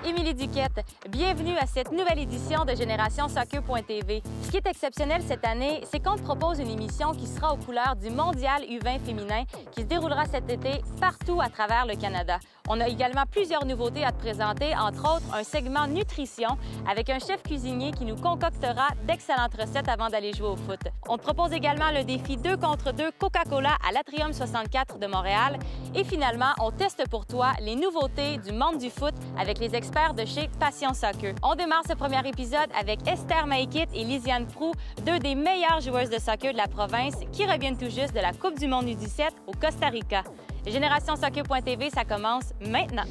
Émilie Duquette. Bienvenue à cette nouvelle édition de GénérationSoccer.tv. Ce qui est exceptionnel cette année, c'est qu'on te propose une émission qui sera aux couleurs du Mondial U20 féminin qui se déroulera cet été partout à travers le Canada. On a également plusieurs nouveautés à te présenter, entre autres un segment nutrition avec un chef cuisinier qui nous concoctera d'excellentes recettes avant d'aller jouer au foot. On te propose également le défi 2 contre 2 Coca-Cola à l'Atrium 64 de Montréal. Et finalement, on teste pour toi les nouveautés du monde du foot avec les experts de chez Passion Soccer. On démarre ce premier épisode avec Esther Maïkit et Lisiane Proulx, deux des meilleures joueuses de soccer de la province qui reviennent tout juste de la Coupe du monde U17 au Costa Rica. GénérationSoccer.tv, ça commence maintenant.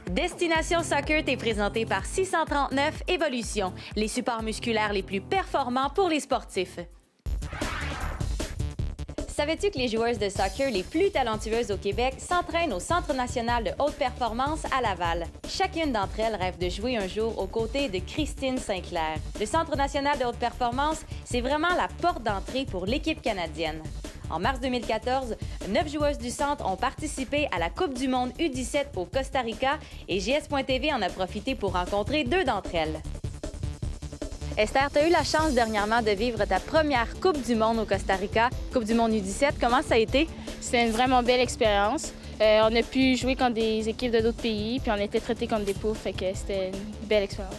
Destination Soccer t'est présenté par 639 Évolution, les supports musculaires les plus performants pour les sportifs. Savais-tu que les joueuses de soccer les plus talentueuses au Québec s'entraînent au Centre national de haute performance à Laval? Chacune d'entre elles rêve de jouer un jour aux côtés de Christine Sinclair. Le Centre national de haute performance, c'est vraiment la porte d'entrée pour l'équipe canadienne. En mars 2014, 9 joueuses du centre ont participé à la Coupe du monde U17 au Costa Rica et GS.tv en a profité pour rencontrer deux d'entre elles. Esther, tu as eu la chance dernièrement de vivre ta première Coupe du monde au Costa Rica, Coupe du monde U17. Comment ça a été? C'était une vraiment belle expérience. On a pu jouer contre des équipes de d'autres pays, puis on a été traités comme des poufs, fait que c'était une belle expérience.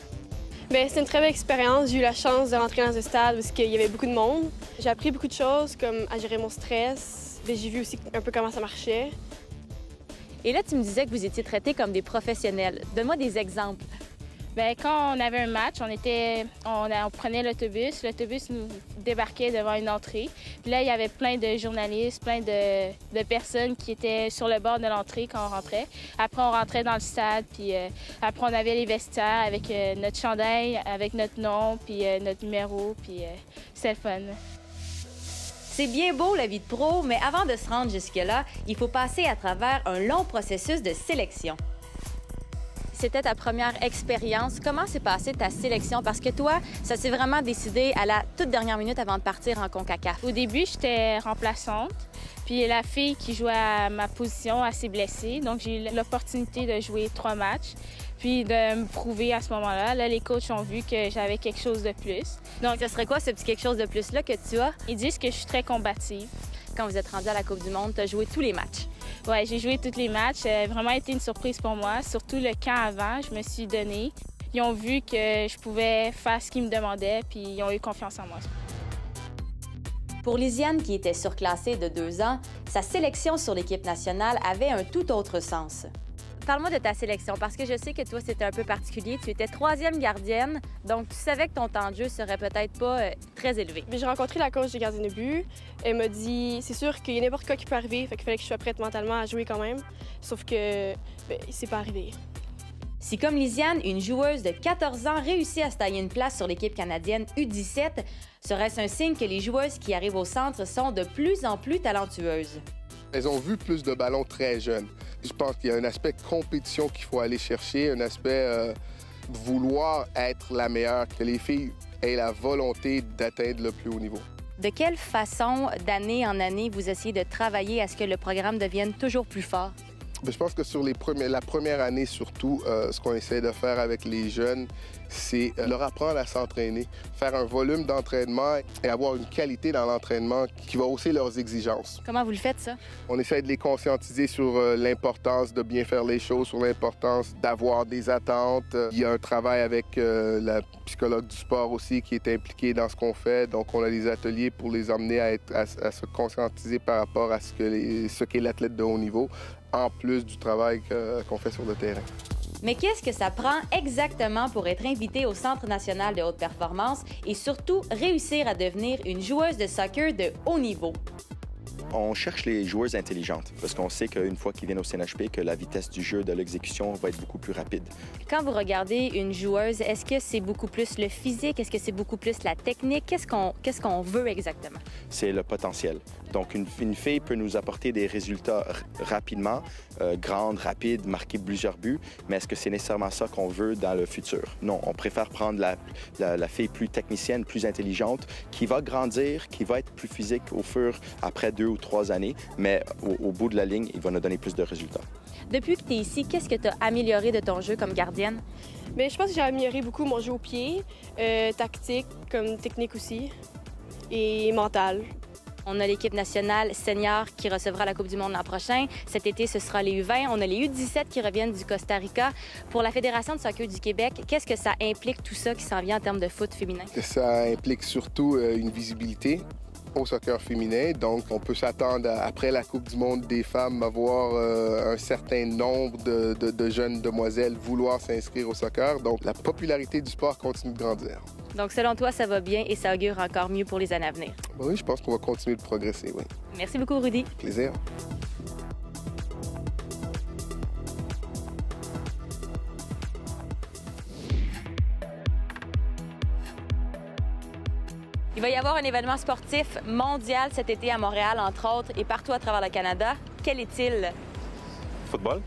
C'était une très belle expérience. J'ai eu la chance de rentrer dans ce stade parce qu'il y avait beaucoup de monde. J'ai appris beaucoup de choses, comme à gérer mon stress. J'ai vu aussi un peu comment ça marchait. Et là, tu me disais que vous étiez traités comme des professionnels. Donne-moi des exemples. Quand on avait un match, on prenait l'autobus. L'autobus nous débarquait devant une entrée. Puis là, il y avait plein de journalistes, plein de personnes qui étaient sur le bord de l'entrée quand on rentrait. Après, on rentrait dans le stade, puis après, on avait les vestiaires avec notre chandail, avec notre nom, puis notre numéro, puis c'était le fun. C'est bien beau, la vie de pro, mais avant de se rendre jusque-là, il faut passer à travers un long processus de sélection. C'était ta première expérience. Comment s'est passée ta sélection? Parce que toi, ça s'est vraiment décidé à la toute dernière minute avant de partir en CONCACAF. Au début, j'étais remplaçante. Puis la fille qui jouait à ma position, elle s'est blessée. Donc, j'ai eu l'opportunité de jouer 3 matchs. Puis de me prouver à ce moment-là. Là, les coachs ont vu que j'avais quelque chose de plus. Donc, ce serait quoi ce petit quelque chose de plus-là que tu as? Ils disent que je suis très combative. Quand vous êtes rendu à la Coupe du monde, tu as joué tous les matchs. Oui, j'ai joué tous les matchs. Ça a vraiment été une surprise pour moi. Surtout le camp avant, je me suis donnée. Ils ont vu que je pouvais faire ce qu'ils me demandaient, puis ils ont eu confiance en moi. Pour Lisiane, qui était surclassée de 2 ans, sa sélection sur l'équipe nationale avait un tout autre sens. Parle-moi de ta sélection, parce que je sais que toi, c'était un peu particulier. Tu étais 3e gardienne, donc tu savais que ton temps de jeu serait peut-être pas très élevé. J'ai rencontré la coach des gardiens de but. Elle m'a dit, c'est sûr qu'il y a n'importe quoi qui peut arriver, fait qu'il fallait que je sois prête mentalement à jouer quand même. Sauf que, c'est pas arrivé. Si comme Lisiane, une joueuse de 14 ans réussit à se tailler une place sur l'équipe canadienne U17, serait-ce un signe que les joueuses qui arrivent au centre sont de plus en plus talentueuses? Elles ont vu plus de ballons très jeunes. Je pense qu'il y a un aspect compétition qu'il faut aller chercher, un aspect vouloir être la meilleure, que les filles aient la volonté d'atteindre le plus haut niveau. De quelle façon, d'année en année, vous essayez de travailler à ce que le programme devienne toujours plus fort? Je pense que sur la première année surtout, ce qu'on essaie de faire avec les jeunes, c'est leur apprendre à s'entraîner, faire un volume d'entraînement et avoir une qualité dans l'entraînement qui va hausser leurs exigences. Comment vous le faites, ça? On essaie de les conscientiser sur l'importance de bien faire les choses, sur l'importance d'avoir des attentes. Il y a un travail avec la psychologue du sport aussi qui est impliquée dans ce qu'on fait. Donc, on a des ateliers pour les emmener à se conscientiser par rapport à ce qu'est l'athlète de haut niveau, en plus du travail qu'on fait sur le terrain. Mais qu'est-ce que ça prend exactement pour être invité au Centre national de haute performance et surtout réussir à devenir une joueuse de soccer de haut niveau? On cherche les joueuses intelligentes parce qu'on sait qu'une fois qu'ils viennent au CNHP, que la vitesse du jeu, de l'exécution va être beaucoup plus rapide. Quand vous regardez une joueuse, est-ce que c'est beaucoup plus le physique? Est-ce que c'est beaucoup plus la technique? Qu'est-ce qu'on veut exactement? C'est le potentiel. Donc, une fille peut nous apporter des résultats rapidement, grande, rapide, marquer plusieurs buts, mais est-ce que c'est nécessairement ça qu'on veut dans le futur? Non, on préfère prendre la fille plus technicienne, plus intelligente, qui va grandir, qui va être plus physique au fur après 2 ou 3 années, mais au bout de la ligne, il va nous donner plus de résultats. Depuis que tu es ici, qu'est-ce que tu as amélioré de ton jeu comme gardienne? Mais je pense que j'ai amélioré beaucoup mon jeu au pied, tactique, comme technique aussi, et mental. On a l'équipe nationale senior qui recevra la Coupe du monde l'an prochain. Cet été, ce sera les U20. On a les U17 qui reviennent du Costa Rica. Pour la Fédération de soccer du Québec, qu'est-ce que ça implique tout ça qui s'en vient en termes de foot féminin? Ça implique surtout une visibilité au soccer féminin. Donc, on peut s'attendre, après la Coupe du monde des femmes, à voir un certain nombre de jeunes demoiselles vouloir s'inscrire au soccer. Donc, la popularité du sport continue de grandir. Donc, selon toi, ça va bien et ça augure encore mieux pour les années à venir? Oui, je pense qu'on va continuer de progresser, oui. Merci beaucoup, Rudy. Plaisir. Il va y avoir un événement sportif mondial cet été à Montréal, entre autres, et partout à travers le Canada. Quel est-il? Football?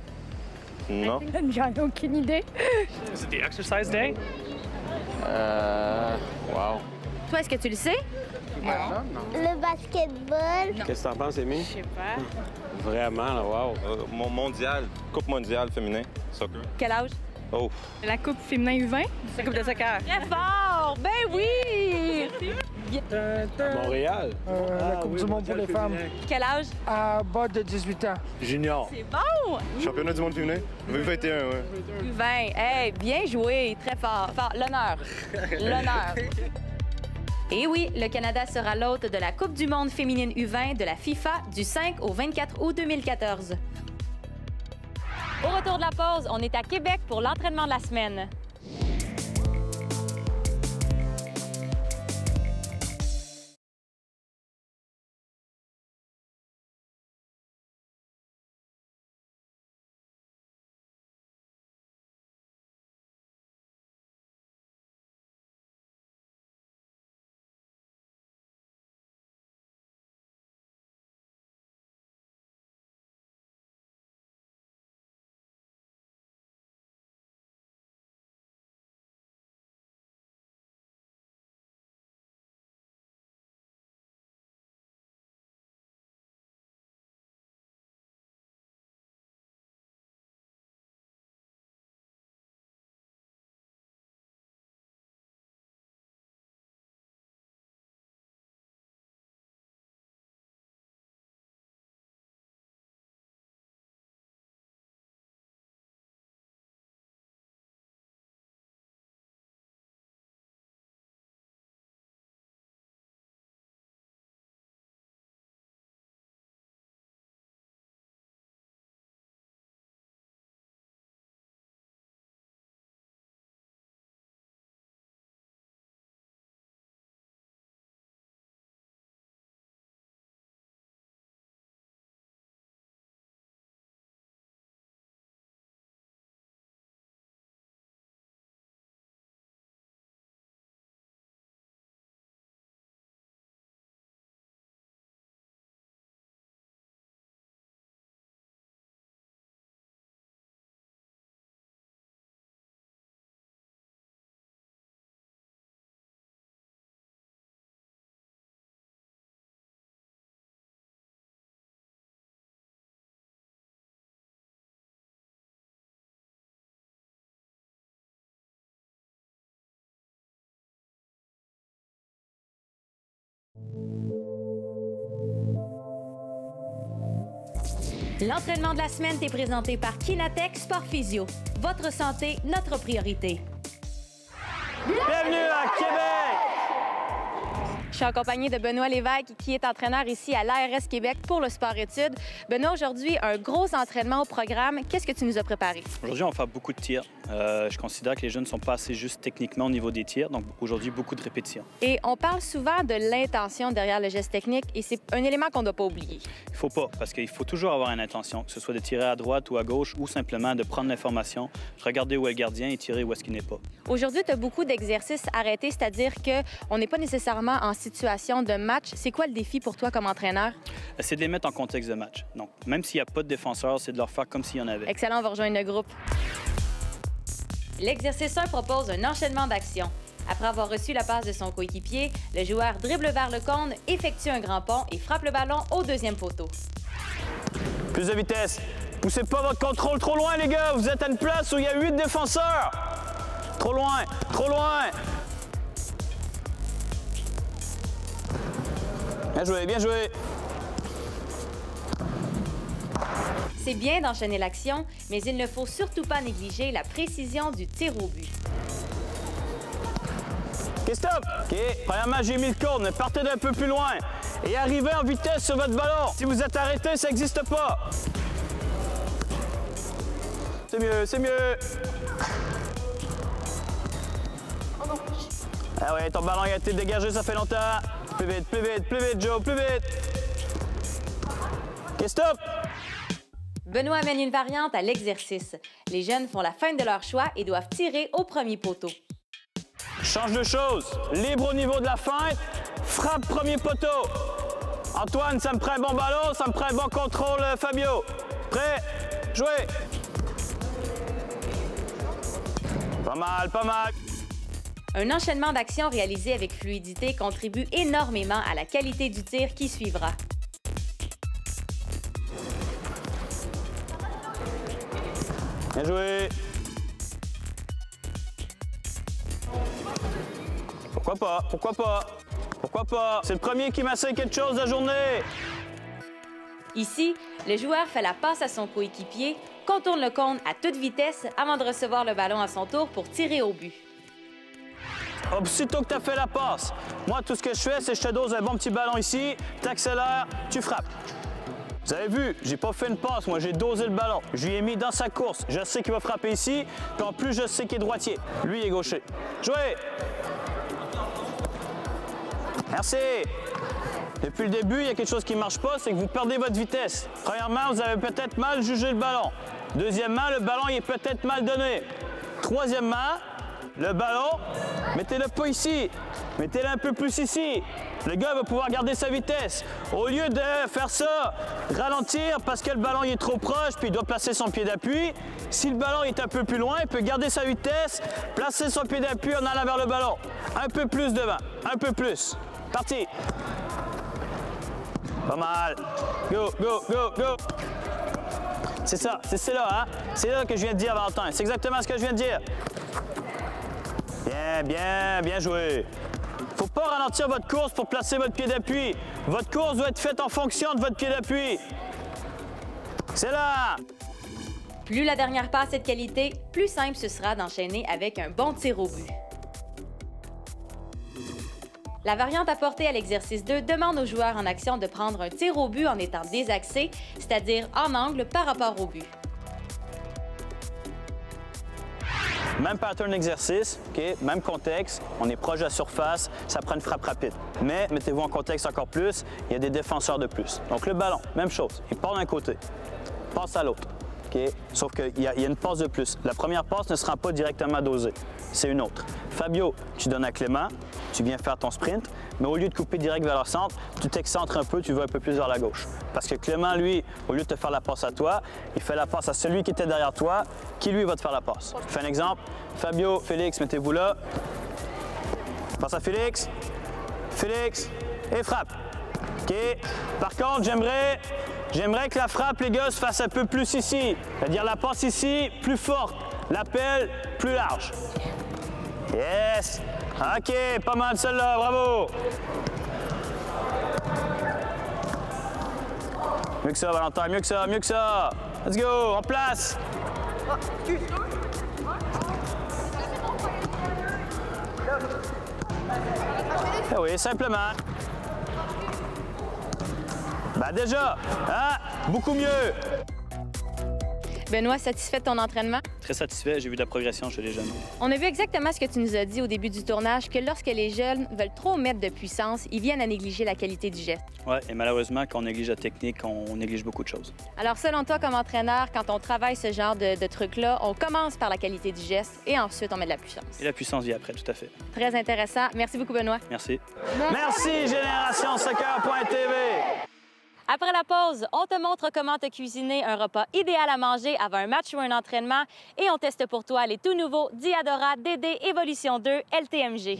Non. J'en ai aucune idée. Is it the exercise day? Wow. Toi, est-ce que tu le sais? Le basketball. Qu'est-ce que t'en penses, Amy? Je sais pas. Vraiment, là, wow. Mondial. Coupe mondiale féminin. Soccer. Quel âge? Oh. La Coupe féminin U20? La Coupe de soccer. Très fort! Ben oui! Montréal? La Coupe du monde pour les femmes. Quel âge? À bas de 18 ans. Junior. C'est bon! Championnat du monde féminin? 21, ouais. U20. Hey, bien joué! Très fort. Fort. L'honneur. L'honneur. Et oui, le Canada sera l'hôte de la Coupe du monde féminine U20 de la FIFA du 5 au 24 août 2014. Au retour de la pause, on est à Québec pour l'entraînement de la semaine. L'entraînement de la semaine est présenté par Kinatech Sport Physio. Votre santé, notre priorité. Bienvenue à Québec! Je suis accompagnée de Benoît Lévesque, qui est entraîneur ici à l'ARS Québec pour le sport-études. Benoît, aujourd'hui, un gros entraînement au programme. Qu'est-ce que tu nous as préparé? Aujourd'hui, on va faire beaucoup de tirs. Je considère que les jeunes ne sont pas assez justes techniquement au niveau des tirs, donc aujourd'hui, beaucoup de répétitions. Et on parle souvent de l'intention derrière le geste technique, et c'est un élément qu'on ne doit pas oublier. Il ne faut pas, parce qu'il faut toujours avoir une intention, que ce soit de tirer à droite ou à gauche, ou simplement de prendre l'information, regarder où est le gardien et tirer où est-ce qu'il n'est pas. Aujourd'hui, tu as beaucoup d'exercices arrêtés, c'est-à-dire qu'on n'est pas nécessairement en situation de match. C'est quoi le défi pour toi comme entraîneur? C'est de les mettre en contexte de match. Donc, même s'il n'y a pas de défenseur, c'est de leur faire comme s'il y en avait. Excellent, on va rejoindre le groupe. L'exercice 1 propose un enchaînement d'actions. Après avoir reçu la passe de son coéquipier, le joueur dribble vers le cône, effectue un grand pont et frappe le ballon au deuxième poteau. Plus de vitesse. Poussez pas votre contrôle trop loin, les gars. Vous êtes à une place où il y a 8 défenseurs. Trop loin, trop loin. Bien joué, bien joué. C'est bien d'enchaîner l'action, mais il ne faut surtout pas négliger la précision du tir au but. OK, stop. OK, premièrement, j'ai mis le cône, mais partez d'un peu plus loin et arrivez en vitesse sur votre ballon. Si vous êtes arrêté, ça n'existe pas. C'est mieux, c'est mieux. Ah ouais, ton ballon il a été dégagé, ça fait longtemps. Plus vite, plus vite, plus vite, Joe, plus vite. OK, stop. Benoît amène une variante à l'exercice. Les jeunes font la feinte de leur choix et doivent tirer au premier poteau. Change de choses. Libre au niveau de la feinte. Frappe premier poteau. Antoine, ça me prend un bon ballon, ça me prend un bon contrôle, Fabio. Prêt? Jouez. Pas mal, pas mal. Un enchaînement d'actions réalisé avec fluidité contribue énormément à la qualité du tir qui suivra. Bien joué. Pourquoi pas? Pourquoi pas? Pourquoi pas? C'est le premier qui m'essaie quelque chose de la journée. Ici, le joueur fait la passe à son coéquipier, contourne le cône à toute vitesse avant de recevoir le ballon à son tour pour tirer au but. Aussitôt que tu as fait la passe, moi, tout ce que je fais, c'est que je te dose un bon petit ballon ici, tu accélères, tu frappes. Vous avez vu, j'ai pas fait une passe, moi, j'ai dosé le ballon. Je lui ai mis dans sa course. Je sais qu'il va frapper ici, puis en plus, je sais qu'il est droitier. Lui, il est gaucher. Jouez! Merci! Depuis le début, il y a quelque chose qui ne marche pas, c'est que vous perdez votre vitesse. Premièrement, vous avez peut-être mal jugé le ballon. Deuxièmement, le ballon il est peut-être mal donné. Troisièmement, le ballon, mettez-le pas ici. Mettez-le un peu plus ici. Le gars va pouvoir garder sa vitesse. Au lieu de faire ça, ralentir parce que le ballon il est trop proche puis il doit placer son pied d'appui. Si le ballon est un peu plus loin, il peut garder sa vitesse, placer son pied d'appui en allant vers le ballon. Un peu plus devant, un peu plus. Parti. Pas mal. Go, go, go, go. C'est ça, c'est là, hein? C'est là que je viens de dire, Valentin. C'est exactement ce que je viens de dire. Bien, bien, bien joué. Faut pas ralentir votre course pour placer votre pied d'appui. Votre course doit être faite en fonction de votre pied d'appui. C'est là. Plus la dernière passe est de qualité, plus simple ce sera d'enchaîner avec un bon tir au but. La variante apportée à l'exercice 2 demande aux joueurs en action de prendre un tir au but en étant désaxé, c'est-à-dire en angle par rapport au but. Même pattern d'exercice, okay? Même contexte, on est proche de la surface, ça prend une frappe rapide. Mais mettez-vous en contexte encore plus, il y a des défenseurs de plus. Donc le ballon, même chose, il part d'un côté, passe à l'autre. Okay? Sauf qu'il y a une passe de plus. La première passe ne sera pas directement dosée, c'est une autre. Fabio, tu donnes à Clément, tu viens faire ton sprint, mais au lieu de couper direct vers le centre, tu t'excentres un peu, tu vas un peu plus vers la gauche. Parce que Clément, lui, au lieu de te faire la passe à toi, il fait la passe à celui qui était derrière toi, qui lui va te faire la passe. Je fais un exemple. Fabio, Félix, mettez-vous là. Passe à Félix. Félix, et frappe. OK. Par contre, j'aimerais que la frappe, les gars, se fasse un peu plus ici. C'est-à-dire la passe ici, plus forte. L'appel, plus large. Yes! OK, pas mal celle-là, bravo! Mieux que ça, Valentin, mieux que ça, mieux que ça! Let's go, en place! Eh oui, simplement. Ben déjà, hein? Beaucoup mieux! Benoît, satisfait de ton entraînement? Très satisfait, j'ai vu de la progression chez les jeunes. On a vu exactement ce que tu nous as dit au début du tournage, que lorsque les jeunes veulent trop mettre de puissance, ils viennent à négliger la qualité du geste. Oui, et malheureusement, quand on néglige la technique, on néglige beaucoup de choses. Alors, selon toi, comme entraîneur, quand on travaille ce genre de trucs-là, on commence par la qualité du geste et ensuite on met de la puissance. Et la puissance vient après, tout à fait. Très intéressant. Merci beaucoup, Benoît. Merci. Merci, Génération Soccer.tv. Après la pause, on te montre comment te cuisiner un repas idéal à manger avant un match ou un entraînement et on teste pour toi les tout nouveaux Diadora DD Evolution 2 LTMG.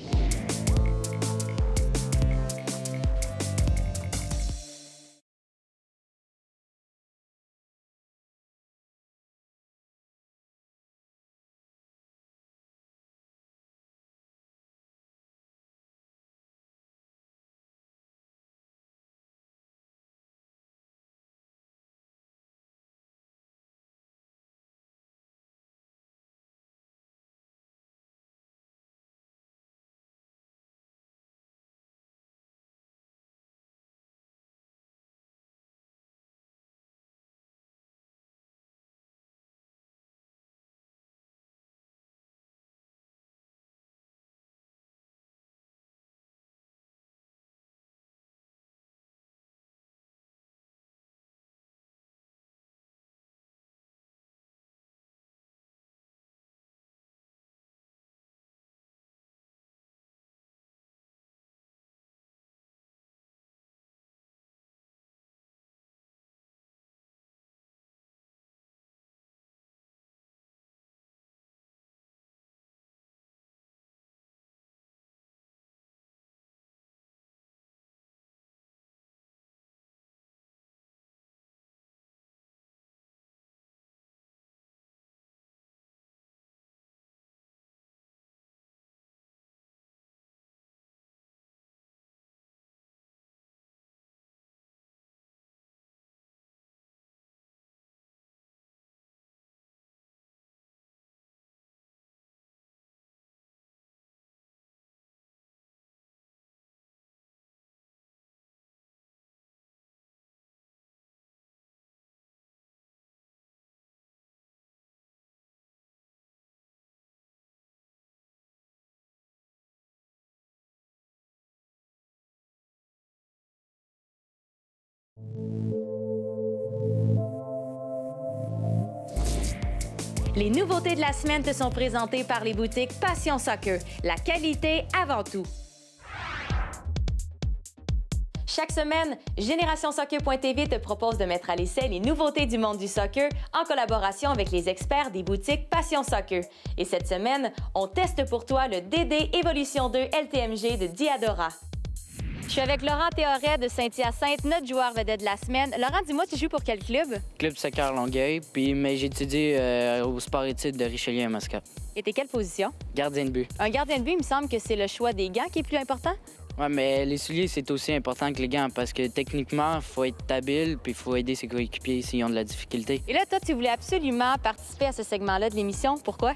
Les nouveautés de la semaine te sont présentées par les boutiques Passion Soccer. La qualité avant tout. Chaque semaine, GénérationSoccer.tv te propose de mettre à l'essai les nouveautés du monde du soccer en collaboration avec les experts des boutiques Passion Soccer. Et cette semaine, on teste pour toi le DD Evolution 2 LTMG de Diadora. Je suis avec Laurent Théoret de Saint-Hyacinthe, notre joueur vedette de la semaine. Laurent, dis-moi, tu joues pour quel club? Club Soccer Longueuil, mais j'étudie au sport-études de Richelieu à Mascap. Et t'es quelle position? Gardien de but. Un gardien de but, il me semble que c'est le choix des gants qui est plus important? Oui, mais les souliers, c'est aussi important que les gants parce que techniquement, il faut être habile puis il faut aider ses coéquipiers s'ils ont de la difficulté. Et là, toi, tu voulais absolument participer à ce segment-là de l'émission. Pourquoi?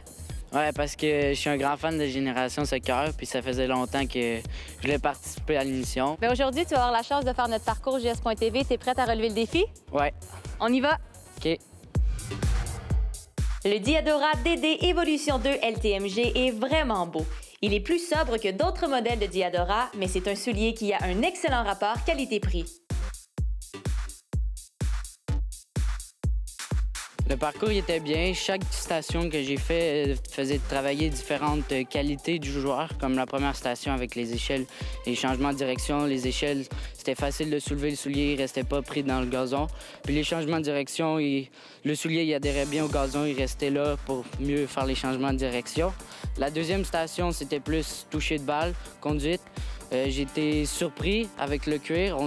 Oui, parce que je suis un grand fan de Génération Soccer puis ça faisait longtemps que je voulais participer à l'émission. Bien, aujourd'hui, tu vas avoir la chance de faire notre parcours GS.tv. T'es prête à relever le défi? Oui. On y va? OK. Le Diadora DD Evolution 2 LTMG est vraiment beau. Il est plus sobre que d'autres modèles de Diadora, mais c'est un soulier qui a un excellent rapport qualité-prix. Le parcours il était bien. Chaque station que j'ai fait faisait travailler différentes qualités du joueur, comme la première station avec les échelles, les changements de direction. Les échelles, c'était facile de soulever le soulier, il restait pas pris dans le gazon. Puis les changements de direction, le soulier il adhérait bien au gazon, il restait là pour mieux faire les changements de direction. La deuxième station, c'était plus toucher de balle, conduite. J'ai été surpris avec le cuir.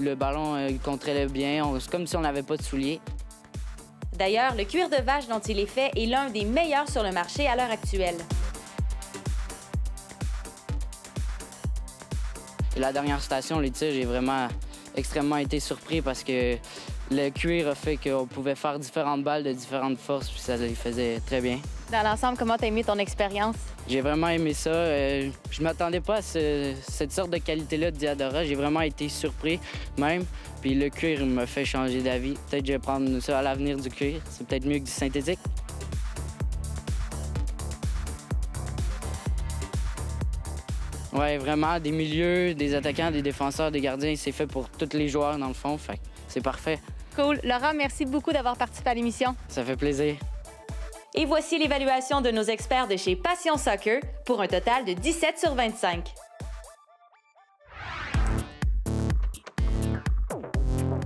Le ballon il contrôlait bien. C'est comme si on n'avait pas de soulier. D'ailleurs, le cuir de vache dont il est fait est l'un des meilleurs sur le marché à l'heure actuelle. Et la dernière station, les tirs, j'ai vraiment extrêmement été surpris parce que le cuir a fait qu'on pouvait faire différentes balles de différentes forces, puis ça les faisait très bien. Dans l'ensemble, comment t'as aimé ton expérience? J'ai vraiment aimé ça. Je m'attendais pas à cette sorte de qualité-là de Diadora. J'ai vraiment été surpris même. Puis le cuir me fait changer d'avis. Peut-être que je vais prendre ça à l'avenir du cuir. C'est peut-être mieux que du synthétique. Oui, vraiment, des milieux, des attaquants, des défenseurs, des gardiens, c'est fait pour tous les joueurs dans le fond. Fait c'est parfait. Cool. Laurent, merci beaucoup d'avoir participé à l'émission. Ça fait plaisir. Et voici l'évaluation de nos experts de chez Passion Soccer pour un total de 17 sur 25.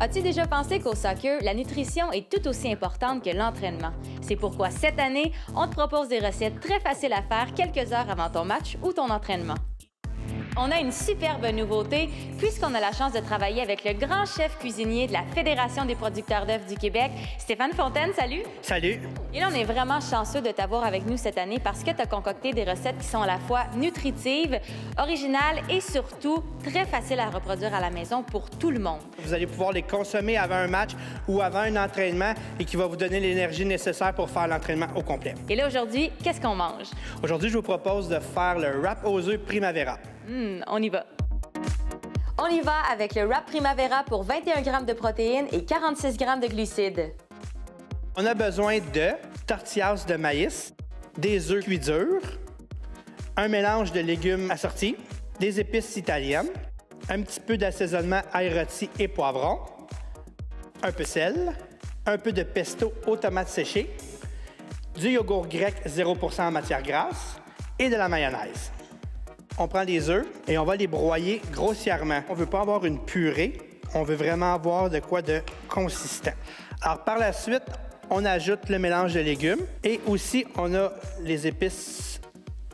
As-tu déjà pensé qu'au soccer, la nutrition est tout aussi importante que l'entraînement? C'est pourquoi cette année, on te propose des recettes très faciles à faire quelques heures avant ton match ou ton entraînement. On a une superbe nouveauté puisqu'on a la chance de travailler avec le grand chef cuisinier de la Fédération des producteurs d'œufs du Québec, Stéphane Fontaine. Salut! Salut! Et là, on est vraiment chanceux de t'avoir avec nous cette année parce que tu as concocté des recettes qui sont à la fois nutritives, originales et surtout très faciles à reproduire à la maison pour tout le monde. Vous allez pouvoir les consommer avant un match ou avant un entraînement et qui va vous donner l'énergie nécessaire pour faire l'entraînement au complet. Et là, aujourd'hui, qu'est-ce qu'on mange? Aujourd'hui, je vous propose de faire le wrap aux œufs Primavera. On y va. On y va avec le wrap Primavera pour 21 g de protéines et 46 g de glucides. On a besoin de tortillas de maïs, des œufs cuits durs, un mélange de légumes assortis, des épices italiennes, un petit peu d'assaisonnement ail rôti et poivron, un peu de sel, un peu de pesto aux tomates séchées, du yogourt grec 0% en matière grasse et de la mayonnaise. On prend les œufs et on va les broyer grossièrement. On ne veut pas avoir une purée, on veut vraiment avoir de quoi de consistant. Alors par la suite, on ajoute le mélange de légumes et aussi on a les épices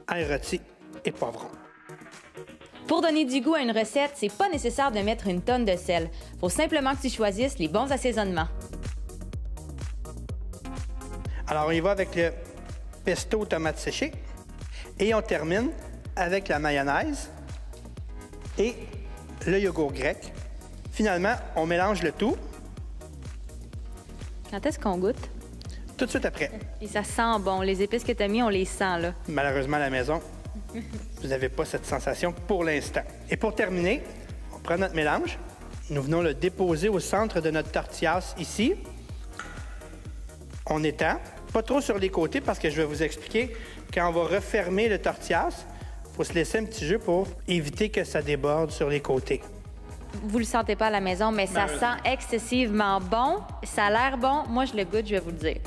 ail rôti et poivron. Pour donner du goût à une recette, c'est pas nécessaire de mettre une tonne de sel. Faut simplement que tu choisisses les bons assaisonnements. Alors on y va avec le pesto aux tomates séchées et on termine avec la mayonnaise et le yogourt grec. Finalement, on mélange le tout. Quand est-ce qu'on goûte? Tout de suite après. Et ça sent bon. Les épices que tu as mis, on les sent, là. Malheureusement, à la maison, vous n'avez pas cette sensation pour l'instant. Et pour terminer, on prend notre mélange. Nous venons le déposer au centre de notre tortillas ici. On étend. Pas trop sur les côtés parce que je vais vous expliquer quand on va refermer le tortillas, il faut se laisser un petit jeu pour éviter que ça déborde sur les côtés. Vous le sentez pas à la maison, mais ça sent excessivement bon. Ça a l'air bon. Moi, je le goûte, je vais vous le dire.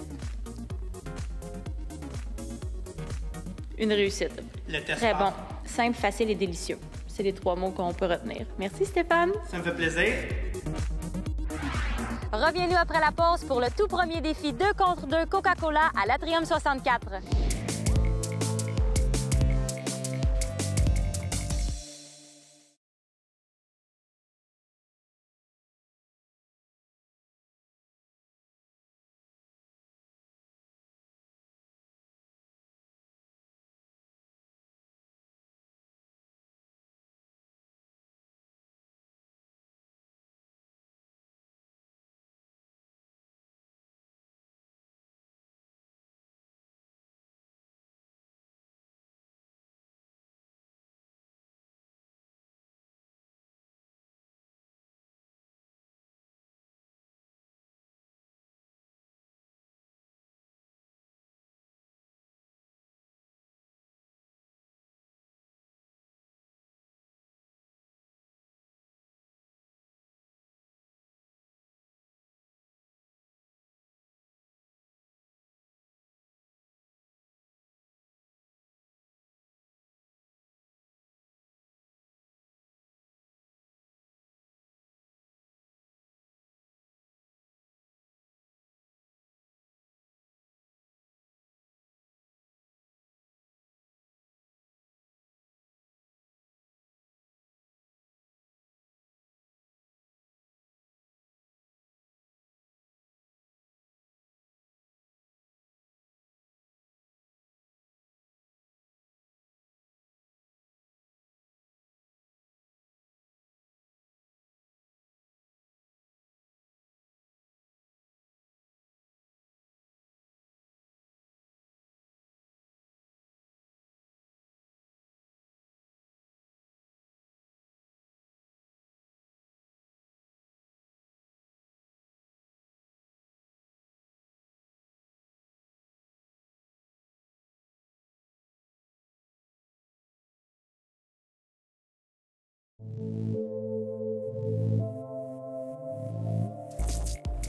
Une réussite. Le test très bon. Simple, facile et délicieux. C'est les 3 mots qu'on peut retenir. Merci, Stéphane. Ça me fait plaisir. Reviens-nous après la pause pour le tout premier défi 2 contre 2 Coca-Cola à l'Atrium 64.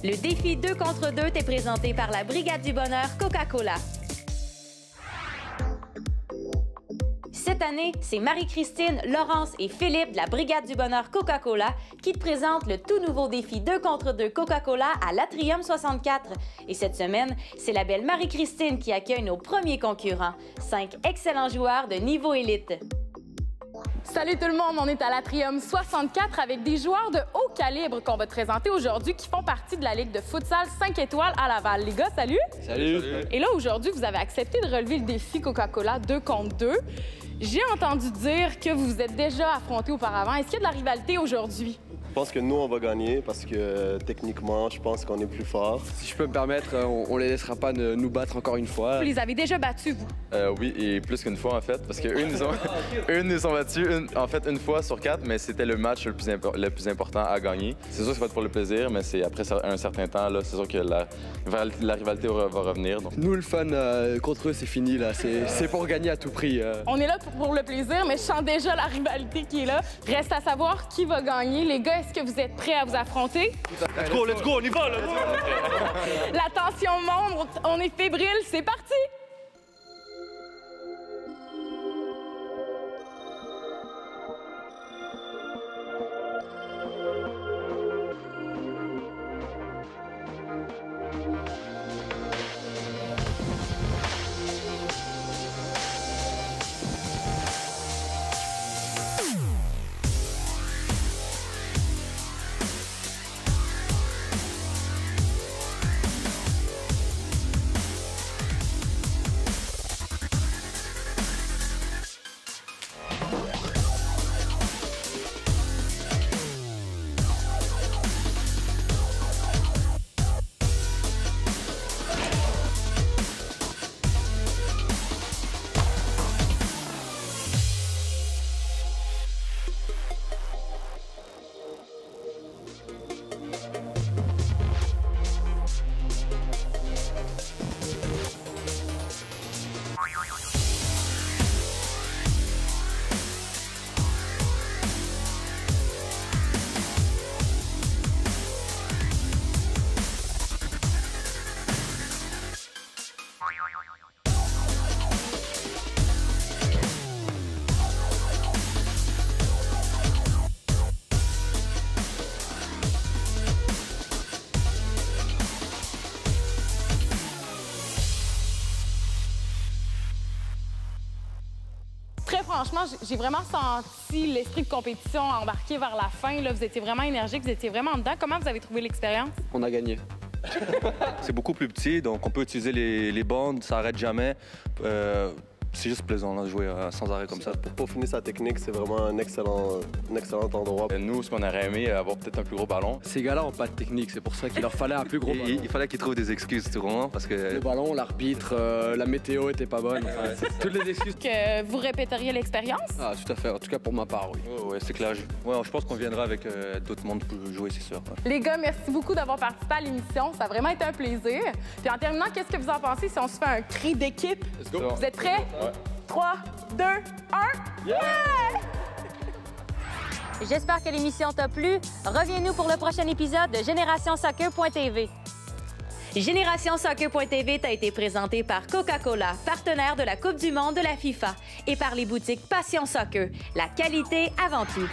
Le défi 2 contre 2 t'est présenté par la Brigade du Bonheur Coca-Cola. Cette cette année, c'est Marie-Christine, Laurence et Philippe de la Brigade du Bonheur Coca-Cola qui te présentent le tout nouveau défi 2 contre 2 Coca-Cola à l'Atrium 64. Et cette semaine, c'est la belle Marie-Christine qui accueille nos premiers concurrents, 5 excellents joueurs de niveau élite. Salut tout le monde, on est à l'Atrium 64 avec des joueurs de haut calibre qu'on va te présenter aujourd'hui qui font partie de la Ligue de futsal 5 étoiles à Laval. Les gars, salut! Salut! Et là, aujourd'hui, vous avez accepté de relever le défi Coca-Cola 2 contre 2. J'ai entendu dire que vous vous êtes déjà affrontés auparavant. Est-ce qu'il y a de la rivalité aujourd'hui? Je pense que nous, on va gagner parce que techniquement, je pense qu'on est plus fort. Si je peux me permettre, on les laissera pas nous battre encore une fois. Vous les avez déjà battus, vous? Oui, et plus qu'une fois, en fait, parce qu'eux nous ont battus une fois sur 4, mais c'était le match le plus important à gagner. C'est sûr que ça va être pour le plaisir, mais c'est après un certain temps, c'est sûr que la rivalité va revenir. Donc. Nous, le fun contre eux, c'est fini, là. C'est pour gagner à tout prix. On est là pour le plaisir, mais je sens déjà la rivalité qui est là. Reste à savoir qui va gagner. Les gars, est-ce que vous êtes prêts à vous affronter? Let's go, on y va, là! La tension monte, on est fébrile, c'est parti! Très franchement, j'ai vraiment senti l'esprit de compétition embarqué vers la fin. Là, vous étiez vraiment énergique, vous étiez vraiment dedans. Comment vous avez trouvé l'expérience? On a gagné. C'est beaucoup plus petit, donc on peut utiliser les bandes, ça n'arrête jamais. C'est juste plaisant là, de jouer sans arrêt comme ça. Pour peaufiner sa technique, c'est vraiment un excellent endroit. Nous, ce qu'on aurait aimé, avoir peut-être un plus gros ballon. Ces gars-là n'ont pas de technique, c'est pour ça qu'il leur fallait un plus gros ballon. Il fallait qu'ils trouvent des excuses, tout vraiment, parce que... Le ballon, l'arbitre, la météo était pas bonne. Enfin, toutes les excuses. Que vous répéteriez l'expérience? Ah, tout à fait. En tout cas, pour ma part, oui. Oui, c'est clair. Je pense qu'on viendra avec d'autres mondes pour jouer, c'est sûr. Ouais. Les gars, merci beaucoup d'avoir participé à l'émission. Ça a vraiment été un plaisir. Puis en terminant, qu'est-ce que vous en pensez si on se fait un cri d'équipe? Let's go. Vous êtes prêts? Ouais. 3, 2, 1, yeah! J'espère que l'émission t'a plu. Reviens-nous pour le prochain épisode de GénérationSoccer.tv. GénérationSoccer.tv t'a été présenté par Coca-Cola, partenaire de la Coupe du monde de la FIFA, et par les boutiques Passion Soccer, la qualité avant tout.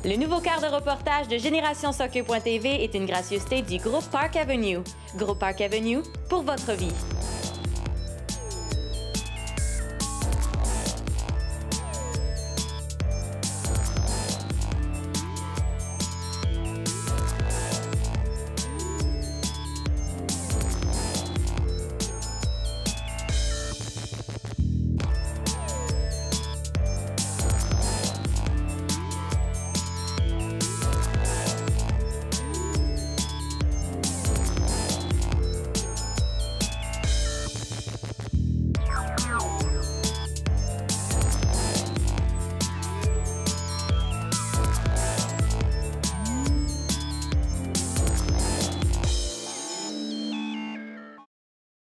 Le nouveau quart de reportage de GénérationSoccer.tv est une gracieuseté du Groupe Park Avenue. Groupe Park Avenue, pour votre vie.